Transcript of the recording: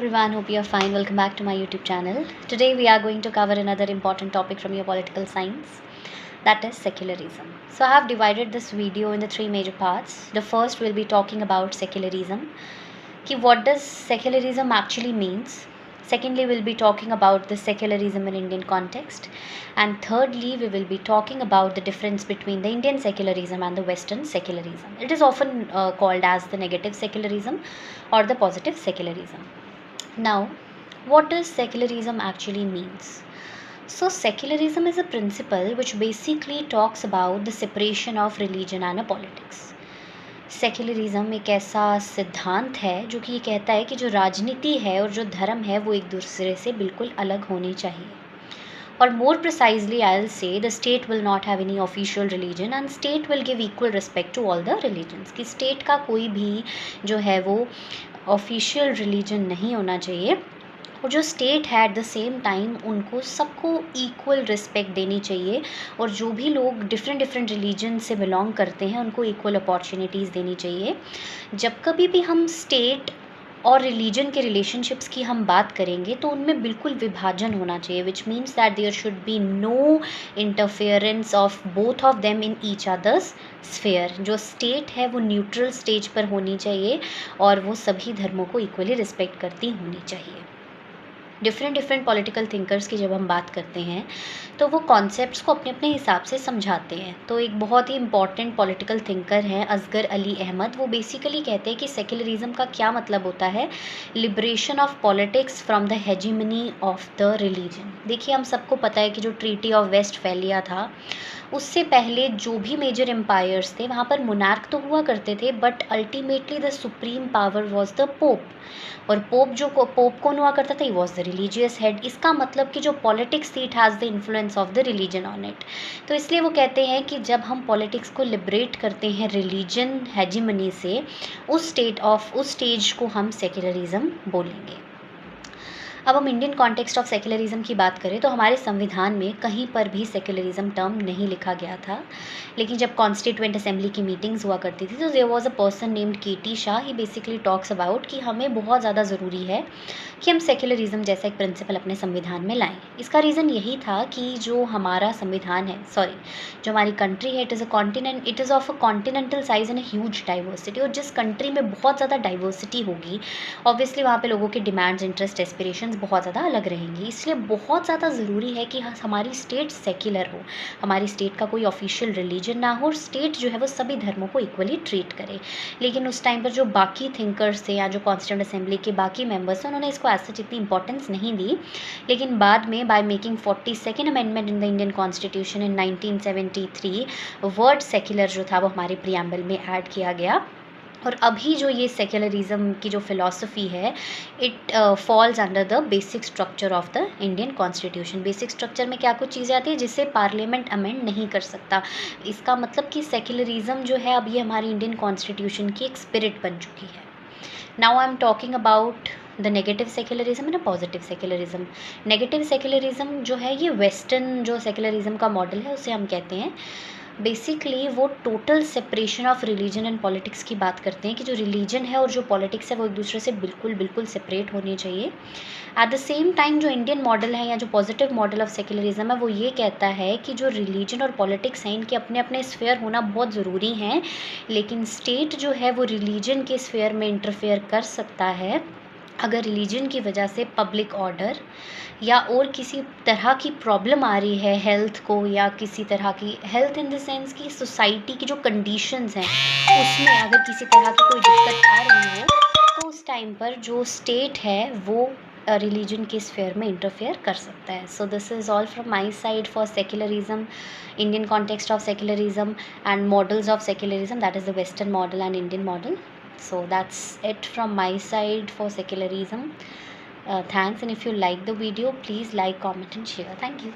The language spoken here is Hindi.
everyone, hope you are fine. Welcome back to my YouTube channel. Today we are going to cover another important topic from your political science, that is secularism. So I have divided this video into three major parts. The first will be talking about secularism, कि what does secularism actually means. Secondly, we'll be talking about the secularism in Indian context. And thirdly, we will be talking about the difference between the Indian secularism and the Western secularism. It is often called as the negative secularism or the positive secularism. Now, what does secularism actually means? So, secularism is a principle which basically talks about the separation of religion and politics. Secularism एक ऐसा सिद्धांत है जो कि ये कहता है कि जो राजनीति है और जो धर्म है वो एक दूसरे से बिल्कुल अलग होनी चाहिए. और more precisely I will say the state will not have any official religion and state will give equal respect to all the religions. कि स्टेट का कोई भी जो है वो ऑफिशियल रिलीजन नहीं होना चाहिए और जो स्टेट है एट द सेम टाइम उनको सबको इक्वल रिस्पेक्ट देनी चाहिए और जो भी लोग डिफरेंट रिलीजन से बिलोंग करते हैं उनको इक्वल अपॉर्चुनिटीज़ देनी चाहिए. जब कभी भी हम स्टेट और रिलीजन के रिलेशनशिप्स की हम बात करेंगे तो उनमें बिल्कुल विभाजन होना चाहिए, which means that there should be no interference of both of them in each others sphere. जो स्टेट है वो न्यूट्रल स्टेज पर होनी चाहिए और वो सभी धर्मों को इक्वली रिस्पेक्ट करती होनी चाहिए. डिफरेंट पॉलिटिकल थिंकर्स की जब हम बात करते हैं तो वो कॉन्सेप्ट्स को अपने अपने हिसाब से समझाते हैं. तो एक बहुत ही इंपॉर्टेंट पॉलिटिकल थिंकर हैं असगर अली अहमद. वो बेसिकली कहते हैं कि सेक्युलरिज्म का क्या मतलब होता है, liberation of politics from the hegemony of the religion. देखिए, हम सबको पता है कि जो ट्रीटी ऑफ वेस्टफैलिया था उससे पहले जो भी मेजर एम्पायर्स थे वहाँ पर मोनार्क तो हुआ करते थे but ultimately the supreme power was the pope. और पोप कौन हुआ करता था? He was the religious head. इसका मतलब कि जो पॉलिटिक्स थी it has the influence of the religion on it. तो इसलिए वो कहते हैं कि जब हम पॉलिटिक्स को लिबरेट करते हैं रिलीजन हेजिमनी से, उस स्टेज को हम सेक्युलरिज्म बोलेंगे. अब हम इंडियन कॉन्टेक्स्ट ऑफ सेक्युलरिज्म की बात करें तो हमारे संविधान में कहीं पर भी सेक्युलरिज्म टर्म नहीं लिखा गया था. लेकिन जब कॉन्स्टिट्यूएंट असेंबली की मीटिंग्स हुआ करती थी तो there was a person named KT Shah. He basically talks about कि हमें बहुत ज़्यादा ज़रूरी है कि हम सेक्युलरिज्म जैसा एक प्रिंसिपल अपने संविधान में लाएं. इसका रीज़न यही था कि जो हमारा संविधान है, जो हमारी कंट्री है, it is of a continental size and huge diversity. और जिस कंट्री में बहुत ज़्यादा डाइवर्सिटी होगी ऑब्वियसली वहाँ पे लोगों के डिमांड्स, इंटरेस्ट, एस्पिरेशंस बहुत ज़्यादा अलग रहेंगी. इसलिए बहुत ज़्यादा ज़रूरी है कि हमारी स्टेट सेक्युलर हो, हमारी स्टेट का कोई ऑफिशियल रिलीजन ना हो और स्टेट जो है वो सभी धर्मों को इक्वली ट्रीट करे. लेकिन उस टाइम पर जो बाकी थिंकर्स थे या जो कॉन्स्टिट्यूएंट असेंबली के बाकी मेंबर्स थे उन्होंने इसको ऐसा जितनी इंपॉर्टेंस नहीं दी. लेकिन बाद में by making 42nd amendment in the Indian constitution in 1973 word secular जो था वो हमारे प्रीएम्बल में ऐड किया गया. और अभी जो ये सेक्युलरिज्म की जो फिलॉसफी है it falls under the basic structure of the Indian constitution. Basic structure में क्या कुछ चीज़ें आती है जिसे पार्लियामेंट अमेंड नहीं कर सकता. इसका मतलब कि सेक्युलरिज्म जो है अब ये हमारी इंडियन कॉन्स्टिट्यूशन की एक स्पिरिट बन चुकी है. Now I am talking about the negative secularism and positive secularism. Negative secularism जो है ये वेस्टर्न जो सेक्युलरिज्म का मॉडल है उसे हम कहते हैं. बेसिकली वो total separation of religion and politics की बात करते हैं कि जो रिलीजन है और जो पॉलिटिक्स है वो एक दूसरे से बिल्कुल सेपरेट होनी चाहिए. एट द सेम टाइम जो इंडियन मॉडल है या जो पॉजिटिव मॉडल ऑफ सेक्युलरिज्म है वो ये कहता है कि जो रिलीजन और पॉलिटिक्स हैं इनके अपने अपने स्फेयर होना बहुत ज़रूरी हैं, लेकिन स्टेट जो है वो रिलीजन के स्फेयर में इंटरफेयर कर सकता है अगर रिलीजन की वजह से पब्लिक ऑर्डर या और किसी तरह की प्रॉब्लम आ रही है हेल्थ को, या किसी तरह की हेल्थ इन द सेंस कि सोसाइटी की जो कंडीशंस हैं उसमें अगर किसी तरह की कोई दिक्कत आ रही हो तो उस टाइम पर जो स्टेट है वो रिलीजन के स्फेयर में इंटरफेयर कर सकता है. So this is all from my side for secularism, Indian context of secularism and models of secularism, that is the western model and Indian model. So that's it from my side for secularism. Thanks, and if you like the video please like, comment and share. Thank you.